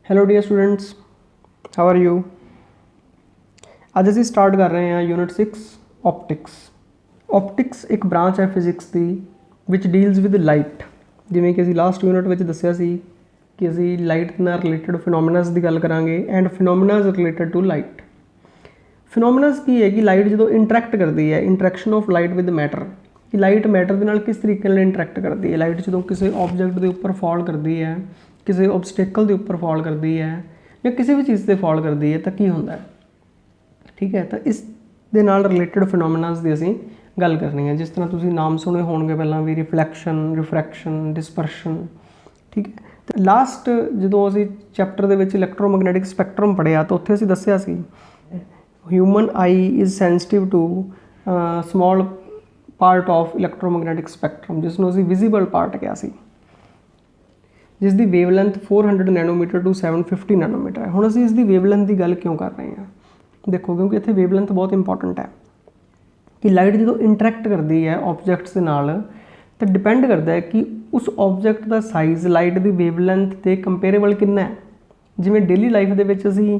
Hello dear students, how are you. ਅੱਜ ਅਸੀਂ start ਕਰ ਰਹੇ ਹਾਂ ਯੂਨਿਟ 6 ਆਪਟਿਕਸ ਇੱਕ ਬ੍ਰਾਂਚ ਹੈ ਫਿਜ਼ਿਕਸ ਦੀ ਵਿਚ ਡੀਲਸ ਵਿਦ ਲਾਈਟ। ਜਿਵੇਂ ਕਿ ਅਸੀਂ ਲਾਸਟ ਯੂਨਿਟ ਵਿੱਚ ਦੱਸਿਆ ਸੀ ਕਿ ਅਸੀਂ ਲਾਈਟ ਨਾਲ ਰਿਲੇਟਡ ਫਿਨੋਮੀਨਾਸ ਦੀ ਗੱਲ ਕਰਾਂਗੇ ਐਂਡ ਫਿਨੋਮੀਨਾਸ ਰਿਲੇਟਡ ਟੂ ਲਾਈਟ। ਫਿਨੋਮੀਨਾਸ ਕੀ ਹੈ ਕਿ ਲਾਈਟ ਜਦੋਂ ਇੰਟਰੈਕਟ ਕਰਦੀ ਹੈ, interaction of light with matter, ਕਿ ਲਾਈਟ ਮੈਟਰ ਦੇ ਨਾਲ ਕਿਸ ਤਰੀਕੇ ਨਾਲ ਇੰਟਰੈਕਟ ਕਰਦੀ ਹੈ। ਲਾਈਟ ਜਦੋਂ ਕਿਸੇ ਆਬਜੈਕਟ ਦੇ ਉੱਪਰ ਫਾਲ ਕਰਦੀ ਹੈ, ਕਿਸੇ ਆਬਸਟੇਕਲ ਦੇ ਉੱਪਰ ਫਾਲ ਕਰਦੀ ਹੈ ਜਾਂ ਕਿਸੇ ਵੀ ਚੀਜ਼ 'ਤੇ ਫਾਲ ਕਰਦੀ ਹੈ ਤਾਂ ਕੀ ਹੁੰਦਾ ਹੈ। ठीक है, तो इस दे नाल रिलेटेड फिनोमिनास की असीं गल करनी है। जिस तरह तुसीं नाम सुने होणगे पहलां भी, रिफ्लैक्शन, रिफ्रैक्शन, डिस्पर्शन। ठीक है, तो लास्ट जदों असीं चैप्टर दे विच इलैक्ट्रोमैगनैटिक स्पैक्ट्रम पढ़िया तो उत्थे असीं दस्सिया सी human eye is sensitive to small part of electromagnetic spectrum, जिसनूं असीं विजिबल पार्ट कहा सी, जिस दी वेवलेंथ 400 नैनोमीटर टू 750 नैनोमीटर है। हुण असीं इस दी वेवलेंथ की गल क्यों कर रहे हैं, देखो क्योंकि इत्थे वेवलेंथ बहुत इंपॉर्टेंट है कि लाइट जो इंटरैक्ट करती है ऑब्जैक्ट्स के नाल तो डिपेंड करता है कि उस ऑब्जैक्ट का साइज़ लाइट की वेवलेंथ के कंपेरेबल कितना है। जिवें डेली लाइफ दे विच असीं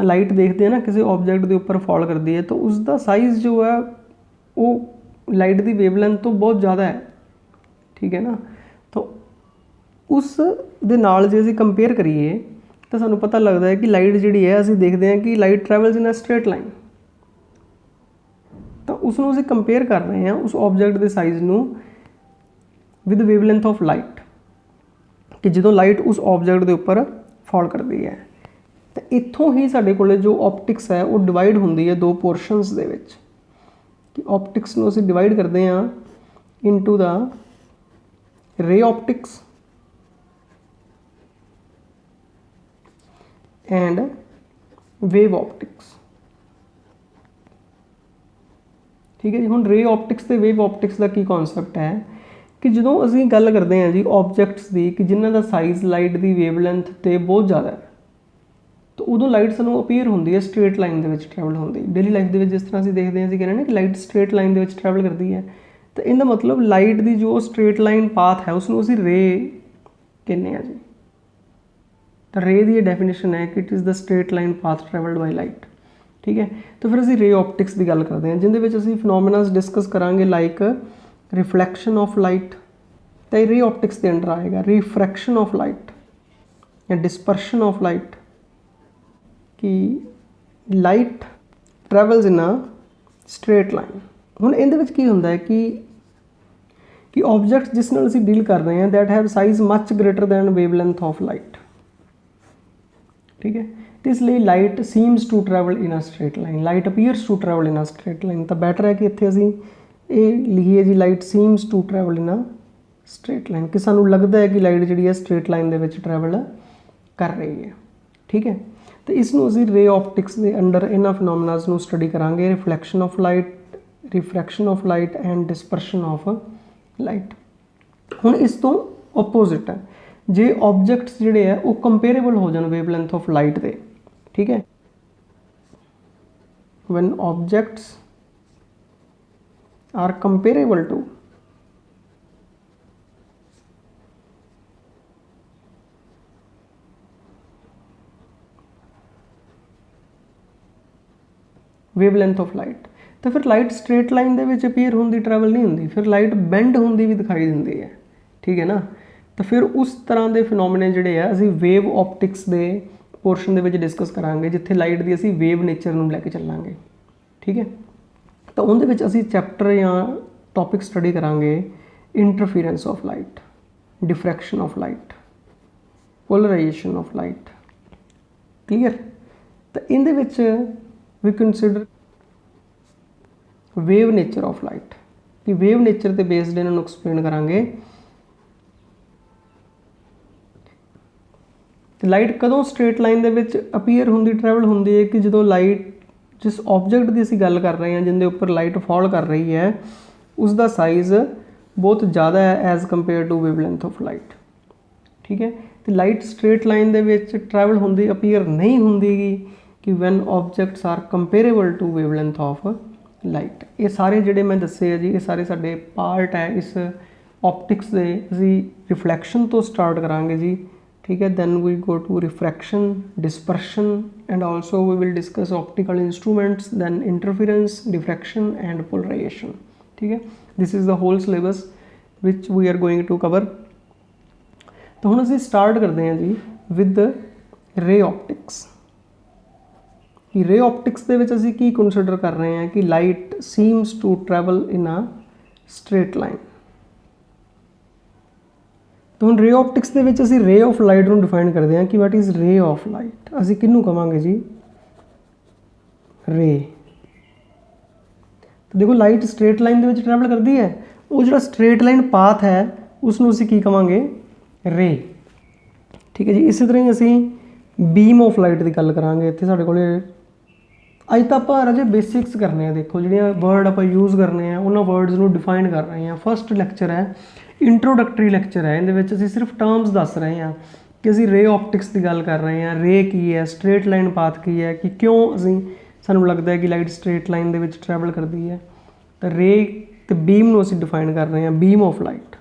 लाइट देखते हैं ना, किसी ऑब्जैक्ट के उपर फॉल करती है तो उसका साइज़ जो है वो लाइट की वेवलेंथ तो बहुत ज़्यादा है। ठीक है ना, तो उस दे नाल जे असीं कंपेयर करिए तो सानू पता लगता है कि लाइट जी है, असीं देखते हैं कि light travels in a straight line. तो उसनूं असीं कंपेयर कर रहे हैं उस ऑब्जैक्ट के साइज़ नूं विद वेवलेंथ ऑफ लाइट, कि जो लाइट उस ऑब्जैक्ट के उपर फॉल करती है। तो इत्थों ही साडे कोले जो ऑप्टिक्स है वो डिवाइड होंदी है दो पोर्शनस दे विच, कि ऑप्टिक्स नूं असीं डिवाइड करते हैं into the ray optics and wave optics. ठीक है जी, हुण रे ऑप्टिक्स ते वेव ऑप्टिक्स का की कॉन्सैप्ट है कि जो असीं गल करते हैं जी ऑब्जैक्ट्स की कि जिन्हां दा साइज़ लाइट की वेवलेंथ ते बहुत ज़्यादा है, तो उदों लाइट सानूं अपीयर होंदी है स्ट्रेट लाइन दे विच ट्रैवल होंदी। डेली लाइफ दे विच जिस तरह असीं देखते हैं, असीं कहने कि लाइट स्ट्रेट लाइन दे विच ट्रैवल करती है, तो इहदा मतलब लाइट की जो स्ट्रेट लाइन पाथ है उसनूं असीं रे कहने जी। तो रे की डेफिनेशन है कि it is the straight line path travelled by light. ठीक है, तो फिर असीं रे ऑप्टिक्स की गल करते हैं जिंदे विच असीं फिनोमिनास डिस्कस करांगे लाइक रिफ्लैक्शन ऑफ लाइट, तो रे ऑप्टिक्स के अंडर आएगा। रिफ्रैक्शन ऑफ लाइट या डिस्पर्शन ऑफ लाइट, कि light travels in a straight line. हुण इहदे विच की हुंदा है कि ऑब्जैक्ट्स जिस नाल असीं डील कर रहे हैं that have size much greater than wavelength of light. ठीक है, तो इसलिए light seems to travel in a straight line, light appears to travel in a straight line. तो बैटर है कि इत्थे असीं ये लिखिए जी light seems to travel in a straight line, कि सानू लगता है कि लाइट जी है स्ट्रेट लाइन दे विच ट्रैवल कर रही है। ठीक है, तो इसनूं असीं रे ऑप्टिक्स के अंडर इन्हां फिनोमिनास नूं स्टडी करांगे, reflection of light, refraction of light and dispersion of light. हुण इस तो ओपोजिट है जे ऑब्जैक्ट्स जिहड़े है वो कंपेरेबल हो जाए वेवलेंथ ऑफ लाइट दे। ठीक है, when objects are comparable to wavelength of light, तो फिर लाइट स्ट्रेट लाइन दे विच अपीयर होंदी ट्रैवल नहीं होंदी, फिर लाइट बेंड होंदी भी दिखाई दिंदी है। ठीक है ना, तो फिर उस तरह के फिनोमिने जिहड़े है असीं वेव ऑप्टिक्स के पोर्शन दे विच डिस्कस करांगे, जिथे लाइट की असीं वेव नेचर नूं लैके चलांगे। ठीक है, तो उहदे विच असीं चैप्टर या टॉपिक स्टडी करांगे interference of light, diffraction of light, polarisation of light. Clear, तो इहदे विच we consider wave nature of light, कि वेव नेचर ते बेस्ड इन्हां नूं एक्सप्लेन करांगे। लाइट कदों स्ट्रेट लाइन दे विच अपीयर होंदी ट्रैवल होंदी है कि जो लाइट जिस ऑब्जैक्ट की असीं गल कर रहे हैं जिंदे उपर लाइट फॉल कर रही है उसका साइज़ बहुत ज़्यादा है as compare to wavelength of light. ठीक है, तो लाइट स्ट्रेट लाइन दे विच ट्रैवल होंदी अपीयर नहीं होंदी कि when objects are comparable to wavelength of light. ये सारे जिहड़े मैं दस्से है जी ये सारे साडे पार्ट है इस ऑप्टिक्स दे। असीं रिफ्लैक्शन तो स्टार्ट करांगे जी, ठीक है। Then we go to refraction, dispersion and also we will discuss optical instruments, then interference, diffraction and polarisation. ठीक है, this is the whole syllabus which we are going to cover. तो हुण असीं स्टार्ट करते हैं जी विद रे ऑप्टिक्स। कि ray optics दे विच असीं की कंसीडर कर रहे हैं कि light seems to travel in a straight line. तो हम रे ऑप्टिक्स ਦੇ ਵਿੱਚ ਅਸੀਂ ਰੇ ਆਫ ਲਾਈਟ ਨੂੰ ਡਿਫਾਈਨ ਕਰਦੇ ਹਾਂ ਕਿ ਵਾਟ ਇਜ਼ ਰੇ ਆਫ ਲਾਈਟ। ਅਸੀਂ ਕਿਹਨੂੰ ਕਵਾਂਗੇ ਜੀ, ਰੇ। तो देखो लाइट स्ट्रेट लाइन ਦੇ ਵਿੱਚ ट्रैवल करती है, वो जो स्ट्रेट लाइन पाथ है उसਨੂੰ ਅਸੀਂ ਕੀ ਕਵਾਂਗੇ, रे। ठीक है जी। इसी तरह ही ਅਸੀਂ बीम ऑफ लाइट की गल करांगे। ਇੱਥੇ ਸਾਡੇ ਕੋਲੇ ਅੱਜ ਤਾਂ ਆਪਾਂ ਰਾਜੇ ਬੇਸਿਕਸ ਕਰਨੇ ਆ। ਦੇਖੋ ਜਿਹੜੀਆਂ ਵਰਡ ਆਪਾਂ ਯੂਜ਼ ਕਰਨੇ ਆ ਉਹਨਾਂ ਵਰਡਸ ਨੂੰ ਡਿਫਾਈਨ ਕਰ ਰਹੇ ਹਾਂ। ਫਸਟ ਲੈਕਚਰ ਹੈ, इंट्रोडक्टरी लैक्चर है, ये सिर्फ टर्म्स दस रहे हैं कि असी रे ऑप्टिक्स की गल कर रहे हैं। रे की है, स्ट्रेट लाइन पाथ की है, कि क्यों असी सानू लगता है कि लाइट स्ट्रेट लाइन दे विच ट्रैवल करती है। तो रे तो बीम नूं असी डिफाइन कर रहे हैं, बीम ऑफ लाइट।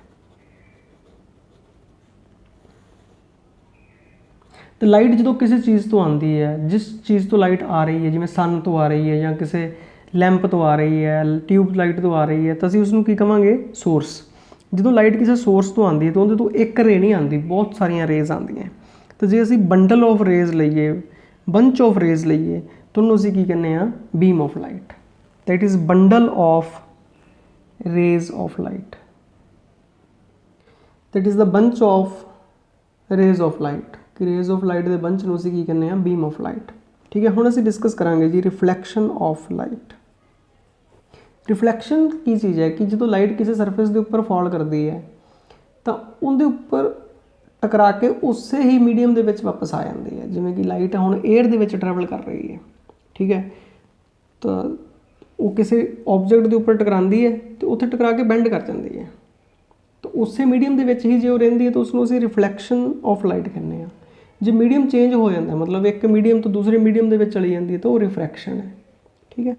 तो लाइट जो किसी चीज़ तो आती है, जिस चीज़ तो लाइट आ रही है, जिवें सन तो आ रही है या किसी लैंप तो आ रही है, ट्यूब लाइट तो आ रही है, तो असी उसनूं की कहांगे, सोर्स। जो लाइट किसी सोर्स तो आती है तो उहदे तो एक रे नहीं आती, बहुत सारिया रेज आदियाँ। तो जे असी बंडल ऑफ रेज लीए, बंच ऑफ रेज लीए, तो उन्होंने असी की कहने आ, beam of light. That is bundle of rays of light, that is the bunch of rays of light. कि रेज ऑफ लाइट के बंच नूं असी की कहने आ, बीम ऑफ लाइट। ठीक है, हुण असी डिस्कस करांगे जी रिफ्लैक्शन ऑफ लाइट। रिफ्लैक्शन की चीज़ है कि जो लाइट किसी सरफेस के उपर फॉल करती है तो उनके उपर टकरा के उससे ही मीडियम के विच वापस आ जाती है। जिवें कि लाइट हुण एयर दे विच ट्रैवल कर रही है, ठीक है, तो वो किसी ऑब्जेक्ट के उपर टकराती है तो उत्थे टकरा के बेंड कर जाती है। तो उस मीडियम के विच ही जो रहिंदी है तो उसनूं असीं रिफ्लैक्शन ऑफ लाइट कहने आ। जो मीडियम चेंज हो जाता है, मतलब एक मीडियम तो दूसरे मीडियम के विच चली जाती है, तो वो रिफ्रैक्शन है। ठीक है,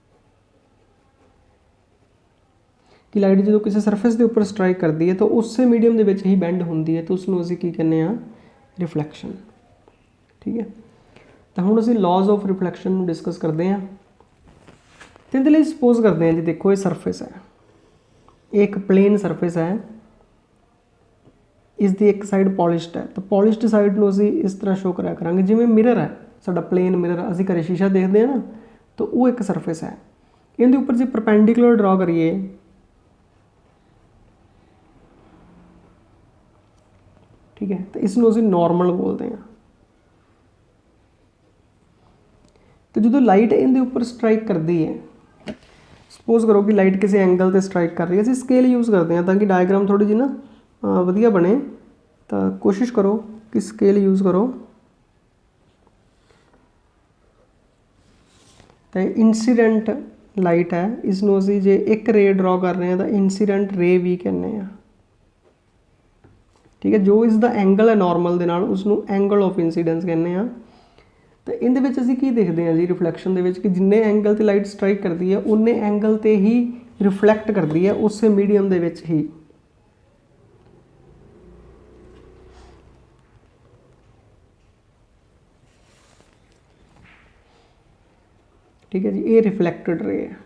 कि लाइट जो किसी सरफेस के उपर स्ट्राइक करती है तो उस मीडियम के ही बेंड होती है, तो उसनूं असीं की कहने आ, रिफ्लैक्शन। ठीक है, तो हुण असीं लॉज ऑफ रिफ्लैक्शन नूं डिस्कस करते हैं। तो इहदे लई सपोज करते हैं जी, देखो ये सरफेस है, एक प्लेन सरफेस है, इसकी एक साइड पॉलिश्ड है। तो पॉलिश्ड साइड नूं असीं इस तरह शो कराया करांगे, जिवें मिरर है साडा, प्लेन मिरर असीं घरे शीशा देखते हैं ना, तो वो एक सरफेस है। इहदे उपर जे परपेंडिकुलर ड्रॉ करिए, ठीक है, तो इसनूं असीं नॉर्मल बोलते हैं। तो जो लाइट इहदे उपर स्ट्राइक करती है, सपोज करो कि लाइट किसी एंगल से स्ट्राइक कर रही है, असीं स्केल यूज़ करते हैं ताकि डायग्राम थोड़ी जी ना वधिया बने। तो कोशिश करो कि स्केल यूज़ करो। तो इंसीडेंट लाइट है, इसनूं असीं जे एक रे ड्रॉ कर रहे हैं तो इंसीडेंट रे भी कहने हैं। ठीक है, जो इसका एंगल है नॉर्मल दे नाल उसनूं एंगल ऑफ इंसीडेंस कहने हैं। तो इहदे विच असीं की देखते हैं जी, रिफ्लैक्शन दे विच कि जिन्ने एंगल ते लाइट स्ट्राइक करती है उन्ने एंगल ते ही रिफ्लैक्ट करती है उस मीडियम दे विच ही। ठीक है जी, ये रिफ्लैक्टेड रे है।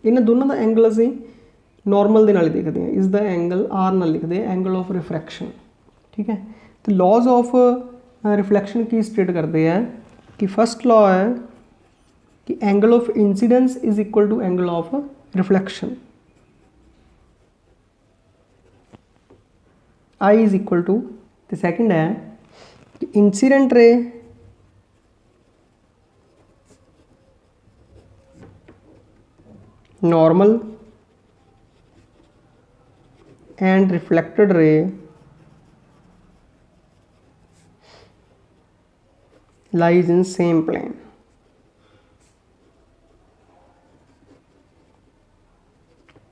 इन्हां दोनों का एंगल असीं नॉर्मल दे नाल देखते हैं, इसका एंगल आर नाल लिखते हैं, एंगल ऑफ रिफ्रैक्शन। ठीक है, तो लॉज ऑफ रिफ्लैक्शन की स्टेट करते हैं कि फर्स्ट लॉ है कि angle of incidence is equal to angle of reflection. I is equal to, तो सैकेंड है कि incident ray normal and reflected ray lies in same plane।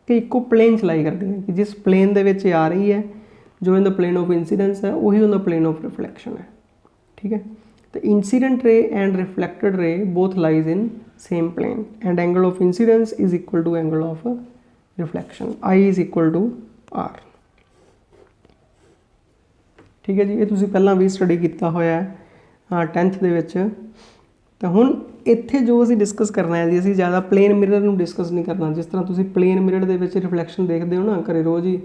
कि इको प्लेन च लाई करती है, कि जिस प्लेन दे विच आ रही है, जो in the plane of incidence है वही in the plane of reflection है। ठीक है, तो incident ray and reflected ray both lies in same plane and angle of incidence is equal to angle of reflection. I is equal to r. ठीक है जी। ये तुसीं पहलां भी स्टडी किया होया है 10th ਦੇ ਵਿੱਚ। ਤਾਂ ਹੁਣ ਇੱਥੇ ਜੋ ਅਸੀਂ ਡਿਸਕਸ ਕਰਨਾ ਹੈ ਜੀ, ਅਸੀਂ ਜ਼ਿਆਦਾ ਪਲੇਨ ਮਿਰਰ ਨੂੰ ਡਿਸਕਸ ਨਹੀਂ ਕਰਨਾ। ਜਿਸ ਤਰ੍ਹਾਂ ਤੁਸੀਂ ਪਲੇਨ ਮਿਰਰ ਦੇ ਵਿੱਚ ਰਿਫਲੈਕਸ਼ਨ ਦੇਖਦੇ ਹੋ ਨਾ ਘਰੇ ਰੋਜ਼ ਹੀ,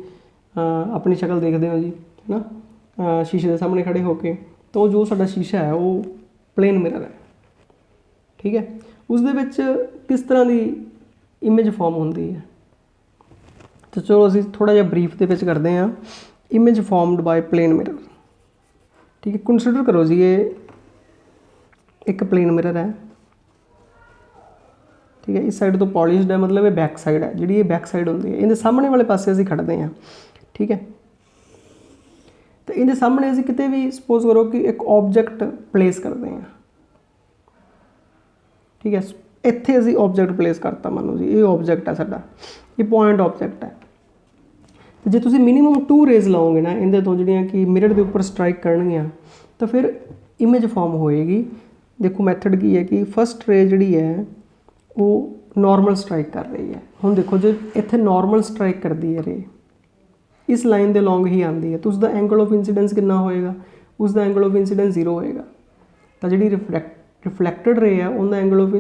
ਆਪਣੀ ਸ਼ਕਲ ਦੇਖਦੇ ਹੋ ਜੀ ਹੈ ਨਾ ਸ਼ੀਸ਼ੇ ਦੇ ਸਾਹਮਣੇ ਖੜੇ ਹੋ ਕੇ, ਤਾਂ ਜੋ ਸਾਡਾ ਸ਼ੀਸ਼ਾ ਹੈ ਉਹ ਪਲੇਨ ਮਿਰਰ ਹੈ। ਠੀਕ ਹੈ, ਉਸ ਦੇ ਵਿੱਚ ਕਿਸ ਤਰ੍ਹਾਂ ਦੀ ਇਮੇਜ ਫਾਰਮ ਹੁੰਦੀ ਹੈ। ਤਾਂ ਚਲੋ ਅਸੀਂ ਥੋੜ੍ਹਾ ਜਿਹਾ ਬਰੀਫ ਦੇ ਵਿੱਚ ਕਰਦੇ ਹਾਂ। Image formed by plane mirror. ठीक है, कंसिडर करो जी ये एक प्लेन मिरर है। ठीक है, इस साइड तो पॉलिश्ड है, मतलब ये बैक साइड है। जी ये बैक साइड होंगी है, इनके सामने वाले पासे असीं खड़ते हैं। ठीक है, तो इनके सामने असीं किते भी सपोज करो कि एक ऑब्जेक्ट प्लेस करते हैं। ठीक है, इत्थे असीं ऑब्जेक्ट प्लेस करता, मान लो जी ये ऑब्जेक्ट है साडा, ये पॉइंट ऑब्जेक्ट है। जे तुसीं मिनीमम 2 रेज लाओगे ना इहदे तो जिहड़ियां कि मिरर के उपर स्ट्राइक करनगियां, तो फिर इमेज फॉर्म होएगी। देखो मैथड की है कि फस्ट रे जिहड़ी है वो नॉर्मल स्ट्राइक कर रही है। हुण देखो जो इत्थे नॉर्मल स्ट्राइक करती है रे, इस लाइन के लॉन्ग ही आती है, तो उसका एंगल ऑफ इंसीडेंस कितना होएगा, उसका एंगल ऑफ इंसीडेंस 0 होएगा। तो जिहड़ी रिफ्लैक्टेड रे है उनका एंगल ऑफ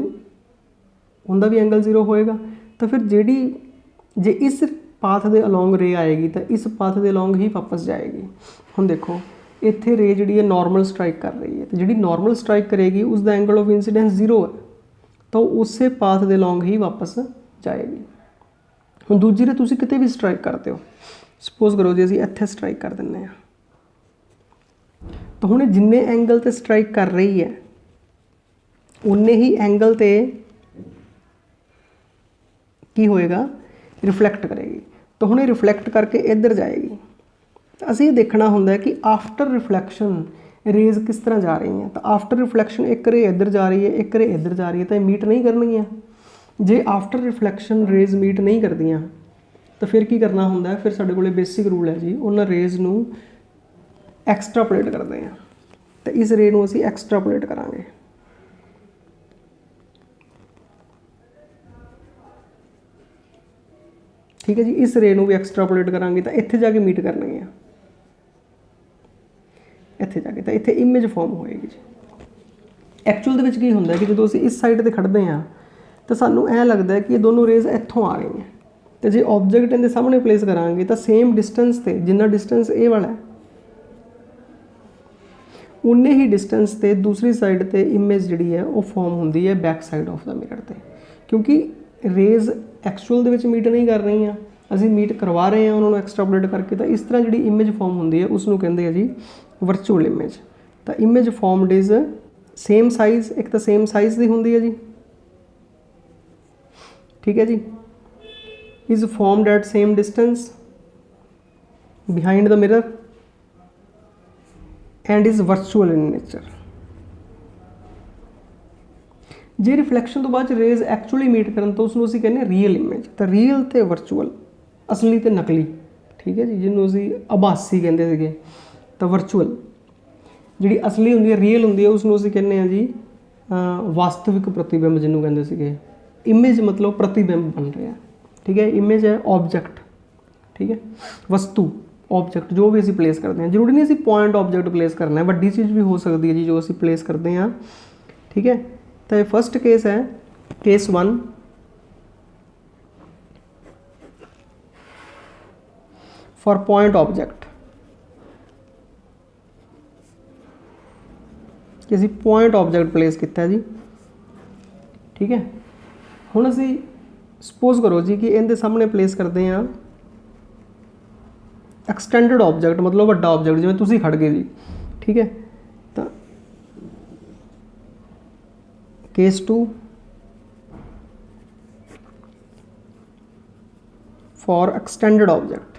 उनका भी एंगल 0 होएगा। तो फिर जिहड़ी जे इस पाथ के अलोंग रे आएगी तो इस पाथ के अलोंग ही वापस जाएगी। हुण देखो इत्थे रे जिहड़ी है नॉर्मल स्ट्राइक कर रही है, तो जिहड़ी नॉर्मल स्ट्राइक करेगी उसका एंगल ऑफ इंसीडेंस 0 है, तो उस पाथ के अलोंग ही वापस जाएगी। हुण दूजी रे तुसीं किते भी स्ट्राइक करते हो, सपोज करो जी असीं इत्थे स्ट्राइक कर दिंदे हां, तो हुण जिन्ने एंगल ते स्ट्राइक कर रही है उन्ने ही एंगल ते की होएगा, रिफ्लैक्ट करेगी। तो हुणे रिफ्लैक्ट करके इधर जाएगी। तो असीं ये देखना होंदा है कि आफ्टर रिफ्लैक्शन रेज किस तरह जा रही हैं। तो आफ्टर रिफ्लैक्शन एक रे इधर जा रही है, एक रे इधर जा रही है, तो ये मीट नहीं करनगियां। जे आफ्टर रिफ्लैक्शन रेज मीट नहीं करदियां तो फिर की करना होंदा है, फिर साडे कोले बेसिक रूल है जी, उन्हां रेज नूं एक्सट्रापोलेट करदे हैं। तो इस रे नूं असीं एक्सट्रापोलेट करांगे। ठीक है जी, इस रे नूं भी एक्सट्रापोलेट करांगे तो इत्थे जाके मीट करनगियां, इत्थे जाके, तो इत्थे इमेज फॉर्म होएगी जी। एक्चुअल दे विच की हुंदा है कि जदों असीं इस साइड ते खड़दे हां तो सानूं ऐ लगदा है कि ये दोनों रेज इत्थों आ रही हैं। तो जे ऑब्जेक्ट इनके सामने प्लेस करांगे तो सेम डिस्टेंस ते, जिन्ना डिस्टेंस ए वाला है उन्ने ही डिस्टेंस ते दूसरी साइड ते इमेज जिहड़ी है वो फॉर्म हुंदी है back side of the mirror ते। क्योंकि रेज एक्चुअल दे विच मीट नहीं कर रही हैं, असीं मीट करवा रहे हैं उन्होंने एक्सट्रापोलेट करके। तो इस तरह जिहड़ी इमेज फॉर्म हुंदी है उसनूं कहंदे आ जी वर्चुअल इमेज। तो image formed is same size, एक तो सेम साइज़ दी हुंदी है जी। ठीक है जी, is formed at same distance behind the mirror and is virtual in nature. जे रिफ्लैक्शन तो बाद रेज एक्चुअली मीट करन तो उसनूं असीं कहने रियल इमेज। तो रियल ते वर्चुअल, असली ते नकली। ठीक है जी, जिन्हों असीं आभासी कहंदे सीगे। तो वर्चुअल जिहड़ी असली हुंदी है, रियल हुंदी है, उसनूं असीं कहने आ जी वास्तविक प्रतिबिंब जिन्हों कहंदे सीगे। इमेज मतलब प्रतिबिंब बन रहा है। ठीक है, इमेज है ऑब्जेक्ट। ठीक है, वस्तु ऑब्जेक्ट जो भी असीं प्लेस करते हैं, जरूरी नहीं असीं पॉइंट ऑब्जेक्ट प्लेस करना है, वड्डी चीज़ भी हो सकती है जी जो असीं प्लेस करते हैं। ठीक है, तो ये फर्स्ट केस है, केस 1। फॉर पॉइंट ऑब्जेक्ट कि असीं पॉइंट ऑब्जेक्ट प्लेस किया जी। ठीक है, हुण असीं सपोज करो जी कि इनके सामने प्लेस करते हैं एक्सटेंडेड ऑब्जेक्ट, मतलब वड्डा ऑब्जेक्ट, जिवें तुसीं खड़ गए जी। ठीक है, तो केस 2 फॉर एक्सटेंडेड ऑब्जेक्ट।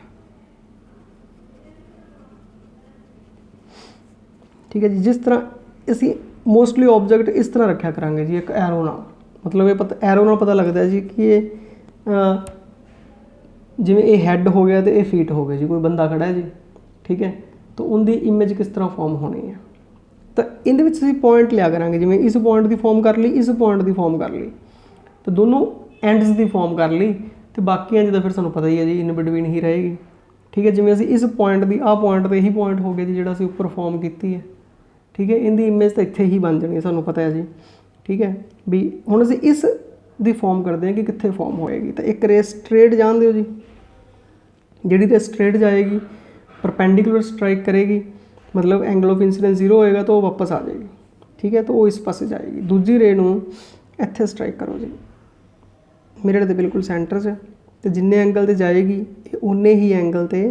ठीक है जी, जिस तरह असी मोस्टली ऑब्जेक्ट इस तरह रखा करांगे जी, एक एरो नाल, मतलब ये पता एरो नाल पता लगता है जी कि ये जिवें ये हैड हो गया तो ये फीट हो गए जी, कोई बंदा खड़ा है जी। ठीक है, तो उनकी इमेज किस तरह फॉर्म होनी है। तो इहदे विच असीं पॉइंट लिया करांगे, जिवें इस पॉइंट की फॉर्म कर ली, इस पॉइंट की फॉर्म कर ली, तो दोनों एंड्स की फॉर्म कर ली, तो बाकियां जिदा फिर सानूं पता ही है जी इन बिटवीन ही रहेगी। ठीक है, जिवें असीं इस पॉइंट की आ पॉइंट तो यही पॉइंट हो गया जी जिहड़ा असीं उपर फॉर्म की है। ठीक है, इनकी इमेज तो इत्थे ही बन जानी है, सानूं पता है जी। ठीक है, भी हुण असीं इस दी फॉर्म करते हैं कि कित्थे फॉर्म होएगी। तो एक रे स्ट्रेट जान दिओ जी, जिहड़ी रे स्ट्रेट जाएगी परपेंडिकुलर स्ट्राइक करेगी, मतलब एंगल ऑफ इंसीडेंस 0 होएगा तो वो वापस आ जाएगी। ठीक है, तो वो इस पासे जाएगी। दूजी रे नूं इत्थे स्ट्राइक करो जी, मिरर दे बिल्कुल सेंटर 'च, तो जिन्ने एंगल ते जाएगी उन्ने ही एंगल ते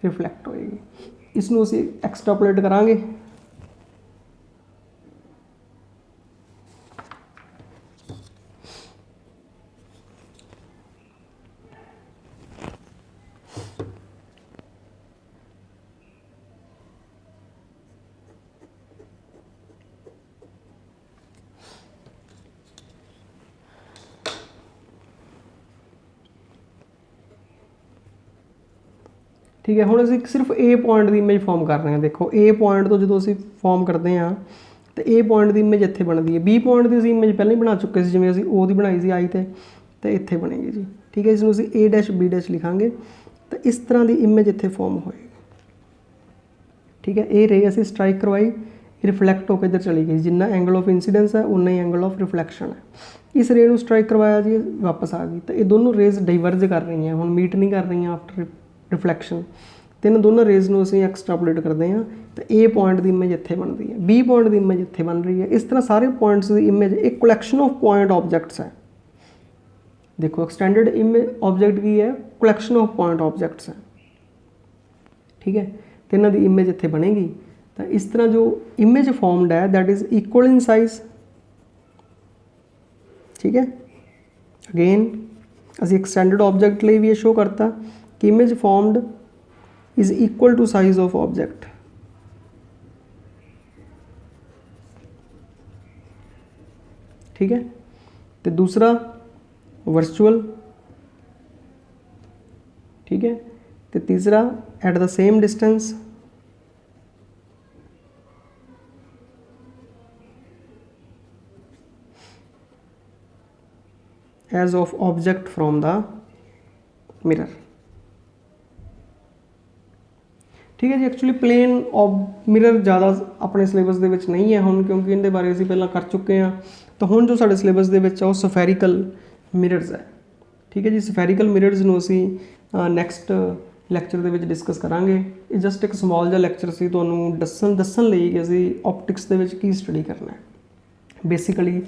रिफ्लैक्ट होएगी। इसनूं असीं एक्सट्रापोलेट करांगे। ठीक है, हुण असीं सिर्फ ए पॉइंट की इमेज फॉर्म कर रहे हैं। देखो ए पॉइंट तो जो असीं फॉर्म करते हैं तो ए पॉइंट की इमेज इत्थे बनती है। बी पॉइंट की असीं इमेज पहले ही बना चुके सी, जिवें असीं ओ दी बनाई सी आई ते इत्थे बनेगी जी। ठीक है, इसनूं असीं ए डैश बी डैश लिखांगे तो इस तरह की इमेज इत्थे फॉर्म होएगी। ठीक है, ये रे असीं स्ट्राइक करवाई, रिफ्लैक्ट होकर इधर चली गई। जिन्ना एंगल ऑफ इंसीडेंस है उन्ना ही एंगल ऑफ रिफ्लैक्शन है। इस रे नूं स्ट्राइक करवाया जी, वापस आ गई। तो ये दोनों रेज डाइवर्ज कर रही हैं, हुण मीट नहीं कर रही आफ्टर रिफ्लैक्शन। तो इन दोनों रेज नूं असीं एक्सट्रापोलेट करते हैं तो ए पॉइंट की इमेज इत्थे बनती है, बी पॉइंट की इमेज इत्थे बन रही है। इस तरह सारे पॉइंट्स की इमेज एक कलैक्शन ऑफ पॉइंट ऑब्जेक्ट्स है। देखो एक्सटेंडेड इमेज ऑब्जेक्ट की है, कलैक्शन ऑफ पॉइंट ऑब्जेक्ट्स है। ठीक है, तो इन्हां दी इमेज इत्थे बनेगी। तो इस तरह जो इमेज फॉर्मड है that is equal in size. ठीक है, अगेन असीं एक्सटेंडेड ऑब्जेक्ट लिए भी ये शो करता कि image formed is equal to size of object. ठीक है, तो दूसरा वर्चुअल। ठीक है, तो तीसरा at the same distance. As of object from the mirror. ठीक है जी, एक्चुअली प्लेन मिरर ज़्यादा अपने सिलेबस दे विच नहीं है हुण, क्योंकि इनके बारे असीं पहलां कर चुके हैं। तो हुण जो साडे सिलेबस दे विच वो सफेरिकल मिरर्स है। ठीक है जी, सफेरिकल मिरर्स नूं असीं नैक्सट लैक्चर दे विच डिस्कस करांगे। ये जस्ट एक समॉल जिहा लैक्चर सी तुहानूं दस्सण लई कि असीं ऑप्टिक्स दे विच की स्टडी करना है। बेसिकली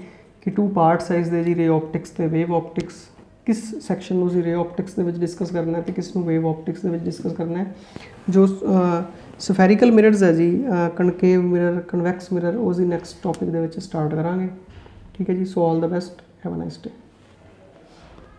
कि 2 पार्ट्स है इसदे जी, रे ऑप्टिक्स ते वेव ऑप्टिक्स। किस सैक्शन नूं रे ऑप्टिक्स दे विच डिस्कस करना है तो किस नूं वेव ऑप्टिक्स दे विच डिस्कस करना है। जो सफेरिकल मिरर्स है जी, कनकेव मिरर, कन्वैक्स मिरर, वो जी नैक्सट टॉपिक दे विच स्टार्ट करांगे। ठीक है जी, so all the best, have a nice day.